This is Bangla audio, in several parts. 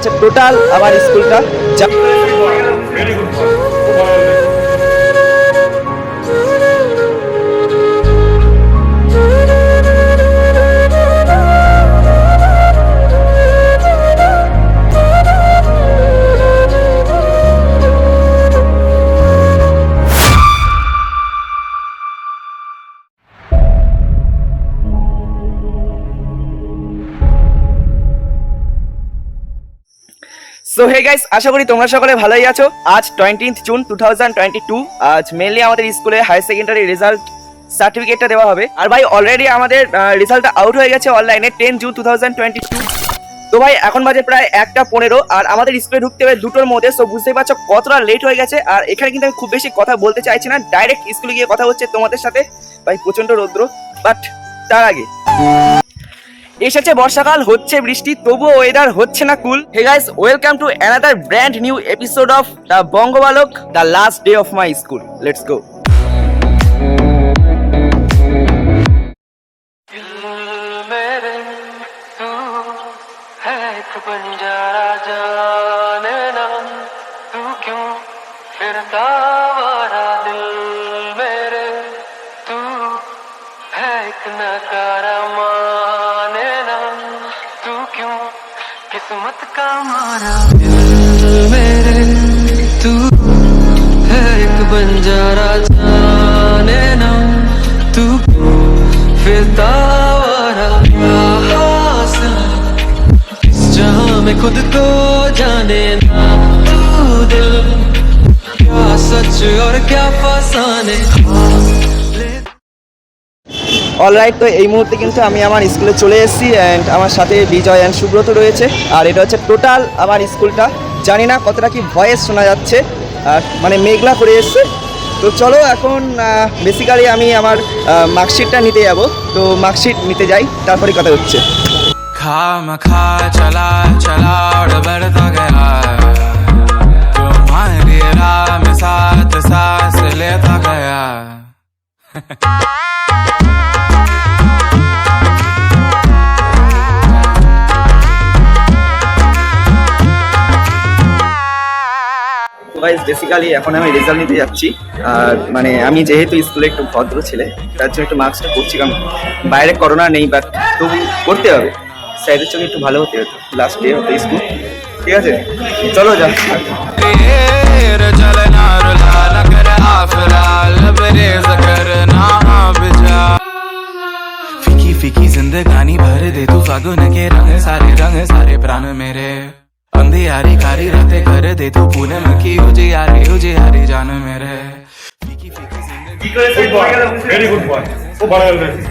হচ্ছে টোটাল আমার স্কুলটা। সো হে গাইস, আশা করি তোমরা সকলে ভালোই আছো। আজ 20 জুন 2022। আজ মেনলি আমাদের স্কুলে হায়ার সেকেন্ডারি রেজাল্ট সার্টিফিকেটটা দেওয়া হবে। আর ভাই অলরেডি আমাদের রেজাল্টটা আউট হয়ে গেছে অনলাইনে 10 জুন 2022। তো ভাই এখন বাজে প্রায় 1:15 আর আমাদের স্কুলে ঢুকতে হবে 2টোর মধ্যে। সো বুঝতেই পারছো কতটা লেট হয়ে গেছে। আর এখানে কিন্তু আমি খুব বেশি কথা বলতে চাইছি না, ডাইরেক্ট স্কুলে গিয়ে কথা হচ্ছে তোমাদের সাথে। ভাই প্রচন্ড রৌদ্র, বাট তার আগে এসেছে বর্ষাকাল, হচ্ছে বৃষ্টি, তবুও ওয়েদার হচ্ছে না cool. Hey guys, welcome to another brand new episode of the Bongobalok, the last day of my school. Let's go. किस्मत का मारा दिल मेरे, तू है एक बंजारा जाने ना, तू फिरता वारा क्या हासिल इस जहां में खुद को जाने ना, तू दिल क्या सच और क्या फसाने। অলরাইট, তো এই মুহূর্তে কিন্তু আমি আমার স্কুলে চলে এসেছি অ্যান্ড আমার সাথে বিজয় অ্যান্ড সুব্রত রয়েছে। আর এটা হচ্ছে টোটাল আমার স্কুলটা। জানি না কতটা কি ভয়েস শোনা যাচ্ছে, আর মানে মেঘলা করে এসছে। তো চলো এখন বেসিক্যালি আমি আমার মার্কশিটটা নিতে যাব। তো মার্কশিট নিতে যাই, তারপরে কথা হচ্ছে। खा चला चला और बढ़ता गया, तुम्हारी राह में साथ सांस लेता गया। গাইস বেসিক্যালি এখন আমি রেজাল্ট নিতে যাচ্ছি। আর মানে আমি যেহেতু স্কুলে একটু ভদ্র ছেলে, তার জন্য একটু মাস্কটা করছি, কারণ বাইরে করোনা নেই, বাট তবু করতে হবে। স্যারের সঙ্গে একটু ভালো হতে হতো, লাস্ট ডে হতো স্কুল। ঠিক আছে, চলো যা। फीकी फीकी जिंदगानी भर दे तू फागुन के रंग सारे प्राण मेरे, अंधियारी कारी रातें कर दे तू पूनम की उजियारी जान मेरे। फीकी फीकी वेरी गुड बॉय, खूब ভালো হয়েছে।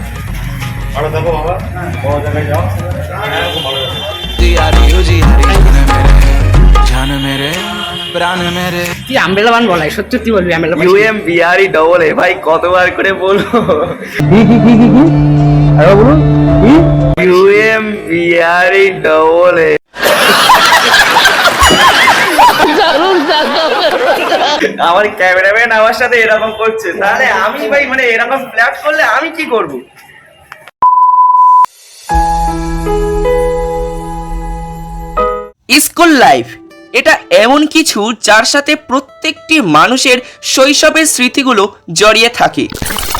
আর দেখো বাবা, বড় জায়গায় যাও, খুব ভালো হয়েছে। উজিয়ারি জান মেরে প্রাণ মেরে। তুই আমবেলা বান বলাই, সত্যি তুই বলবি আমবেলা বান। UMBRE ভাই কতবার করে বলবো? আরে বলুন কি UMBRE। আমার ক্যামেরাম্যান আমার সাথে এরকম করছে, তাহলে আমি ভাই মানে এরকম ফ্ল্যাট করলে আমি কি করব? স্কুল লাইফ এটা এমন কিছু যার সাথে প্রত্যেকটি মানুষের শৈশবের স্মৃতিগুলো জড়িয়ে থাকে।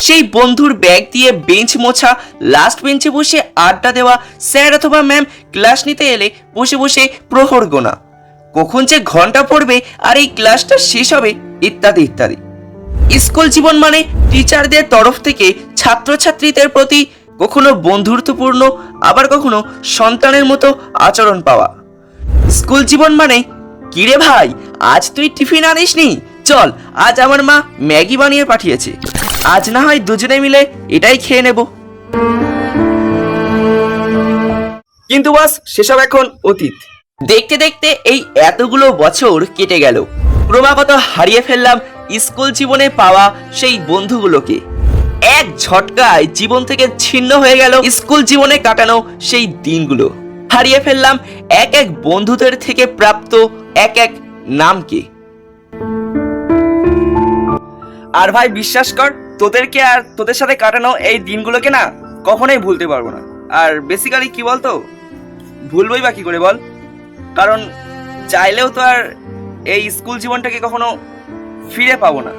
সেই বন্ধুর ব্যাগ দিয়ে বেঞ্চ মোছা, লাস্ট বেঞ্চে বসে আড্ডা দেওয়া, স্যার অথবা ম্যাম ক্লাস নিতে এলে বসে বসে প্রহর গোনা, কখন যে ঘন্টা পড়বে আর এই ক্লাসটা শেষ হবে, ইত্যাদি ইত্যাদি। স্কুল জীবন মানে টিচারদের তরফ থেকে ছাত্রছাত্রীদের প্রতি কখনো বন্ধুত্বপূর্ণ, আবার কখনো সন্তানের মতো আচরণ পাওয়া। স্কুল জীবন মানে কিরে ভাই, আজ তুই টিফিন আনিসনি, চল আজ আমার মা ম্যাগি বানিয়ে পাঠিয়েছে, আজ না হয় দুজনে মিলে এটাই খেয়ে নেব। কিন্তু বাস সেসব এখন অতীত। দেখতে দেখতে এই এতগুলো বছর কেটে গেল, ক্রমাগত হারিয়ে ফেললাম স্কুল জীবনে পাওয়া সেই বন্ধুগুলোকে। এক ঝটকায় জীবন থেকে ছিন্ন হয়ে গেল স্কুল জীবনে কাটানো সেই দিনগুলো। হারিয়ে ফেললাম এক এক বন্ধুদের থেকে প্রাপ্ত এক এক নামকে। আর ভাই বিশ্বাস কর, তোদেরকে আর তোদের সাথে কাটানো এই দিনগুলোকে না কখনোই ভুলতে পারবো না। আর বেসিক্যালি কি বলতো, ভুলবই বা কি করে বল? কারণ চাইলেও তো আর এই স্কুল জীবনটাকে কখনো ফিরে পাবো না।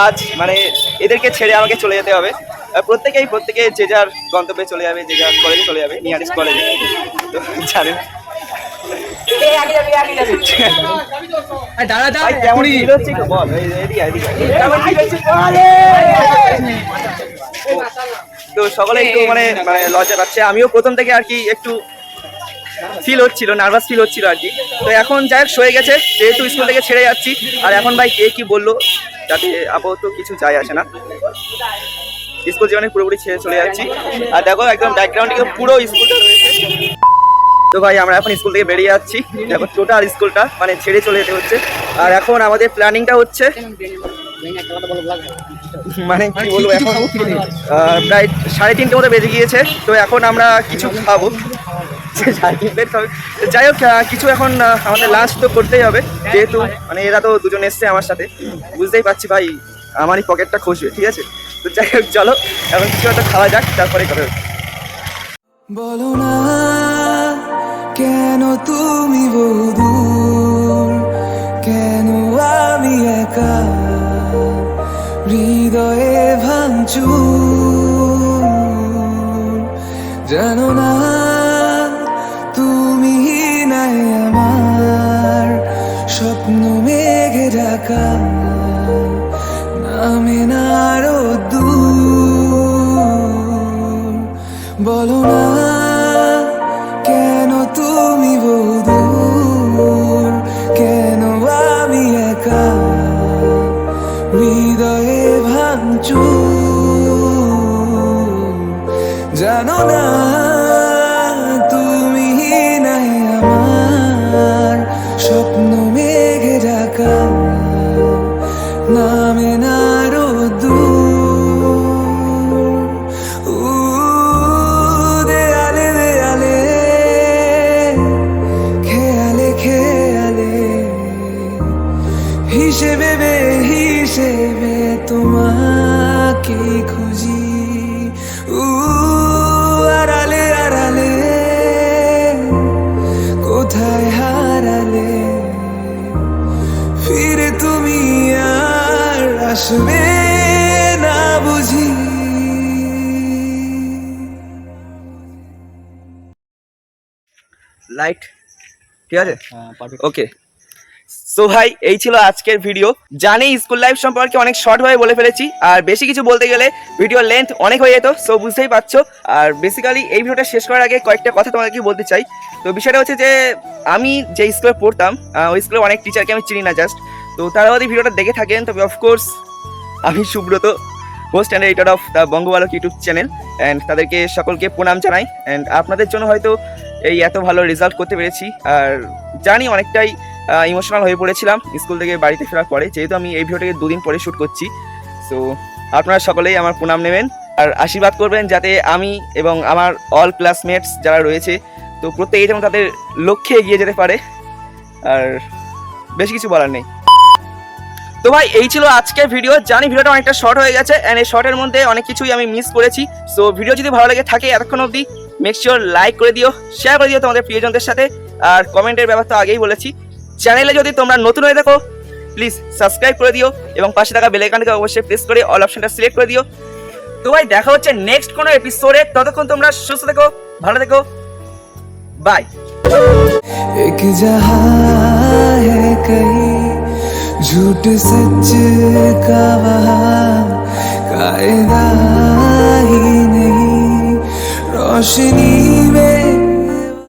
আজ মানে এদেরকে ছেড়ে আমাকে চলে যেতে হবে। প্রত্যেকে যে যার গন্তব্যে চলে যাবে, যে যার কলেজে চলে যাবে, নিয়ারেস্ট কলেজে। তো জানেন ভাই কেমন feel হচ্ছে একটু বল। তো সকলে একটু মানে লজ্জা পাচ্ছে। আমিও প্রথম থেকে আর কি একটু ফিল হচ্ছিল, নার্ভাস ফিল হচ্ছিল আর কি। তো এখন যাই হোক সয়ে গেছে, যেহেতু স্কুল থেকে ছেড়ে যাচ্ছি। আর এখন ভাই কে কি বললো যাতে আপাতত কিছু যায় আসে না, স্কুল জীবনে পুরোপুরি ছেড়ে চলে যাচ্ছি। আর দেখো একদম ব্যাকগ্রাউন্ডে পুরো স্কুলটা রয়েছে। তো ভাই আমরা এখন স্কুল থেকে বেরিয়ে যাচ্ছি, দেখো টোটাল স্কুলটা মানে ছেড়ে চলে যেতে হচ্ছে। আর এখন আমাদের প্ল্যানিংটা হচ্ছে মানে কি বলবো, এখন প্রায় 3:30 মতো বেজে গিয়েছে। তো এখন আমরা কিছু খাবো, যাই হোক কিছু এখন আমাদের লাঞ্চ তো করতেই হবে, যেহেতু মানে এরা তো দুজন এসছে আমার সাথে, বুঝতেই পারছি ভাই আমারই পকেটটা খসবে, ঠিক আছে। তো যাই হোক চলো এখন কিছু একটা খাওয়া যাক, তারপরে কথা হবে। বলো না কেন তুমি বহুদূর, কেন আমি একা হৃদয়ে ভাঙচুর, জানো না তুমি নাই আমার স্বপ্ন মেঘে ঢাকা, নামে না রোদ্দুর। বলো না কেন তুমি বহুদূর, কেন আমি একা হৃদয়ে ভাঙচুর, জানো না তুমি নাই আমার স্বপ্ন মেঘে ঢাকা, নামে না রোদ্দুর। দেয়ালে দেয়ালে খেয়ালে খেয়ালে হিসেবে হিসেবে তোমাকে খুঁজি, আড়ালে আড়ালে কোথায় হারালে, ফিরে তুমি আর আসবে না বুঝি। লাইট ঠিক আছে, ওকে। সো ভাই এই ছিল আজকের ভিডিও। জানি স্কুল লাইফ সম্পর্কে অনেক শর্ট ভাবে বলে ফেলেছি, আর বেশি কিছু বলতে গেলে ভিডিও লেন্থ অনেক হয়ে যেত, সো বুঝতেই পারছো। আর বেসিক্যালি এই ভিডিওটা শেষ করার আগে কয়েকটা কথা তোমাদেরকে বলতে চাই। তো বিষয়টা হচ্ছে যে আমি যে স্কুলে পড়তাম ওই স্কুলে অনেক টিচারকে আমি চিনি না জাস্ট। তো তারা যদি ভিডিওটা দেখে থাকেন তবে অফকোর্স আমি Subrata, host and editor of the Bongobalok YouTube channel, and তাদেরকে সকলকে প্রণাম জানাই। অ্যান্ড আপনাদের জন্য হয়তো এই এত ভালো রেজাল্ট করতে পেরেছি। আর জানি অনেকটাই ইমোশনাল হয়ে পড়েছিলাম স্কুল থেকে বাড়িতে ফেরার পরে, যেহেতু আমি এই ভিডিওটাকে 2 দিন পরে শ্যুট করছি। সো আপনারা সকলেই আমার প্রণাম নেবেন আর আশীর্বাদ করবেন যাতে আমি এবং আমার অল ক্লাসমেটস যারা রয়েছে তো প্রত্যেকেই যেমন তাদের লক্ষ্যে এগিয়ে যেতে পারে। আর বেশি কিছু বলার নেই। তো ভাই এই ছিল আজকের ভিডিও। জানি ভিডিওটা অনেকটা শর্ট হয়ে গেছে, অ্যান্ড এই শর্টের মধ্যে অনেক কিছুই আমি মিস করেছি। সো ভিডিও যদি ভালো লেগে থাকে এতক্ষণ অবধি মেক শিওর লাইক করে দিও, শেয়ার করে দিও তোমাদের প্রিয়জনদের সাথে। আর কমেন্টের ব্যাপার তো আগেই বলেছি, চ্যানেলে যদি তোমরা নতুন হয়ে থাকো প্লিজ সাবস্ক্রাইব করে দিও এবং পাশে থাকা বেল আইকনটাকে অবশ্যই প্রেস করে অল অপশনটা সিলেক্ট করে দিও। তো ভাই দেখা হচ্ছে নেক্সট কোনো এপিসোডে, ততক্ষণ তোমরা সুস্থ থেকো, ভালো থেকো, বাই। এক জাহাঁ झूठ सच का वहाँ कायदा ही नहीं रोशनी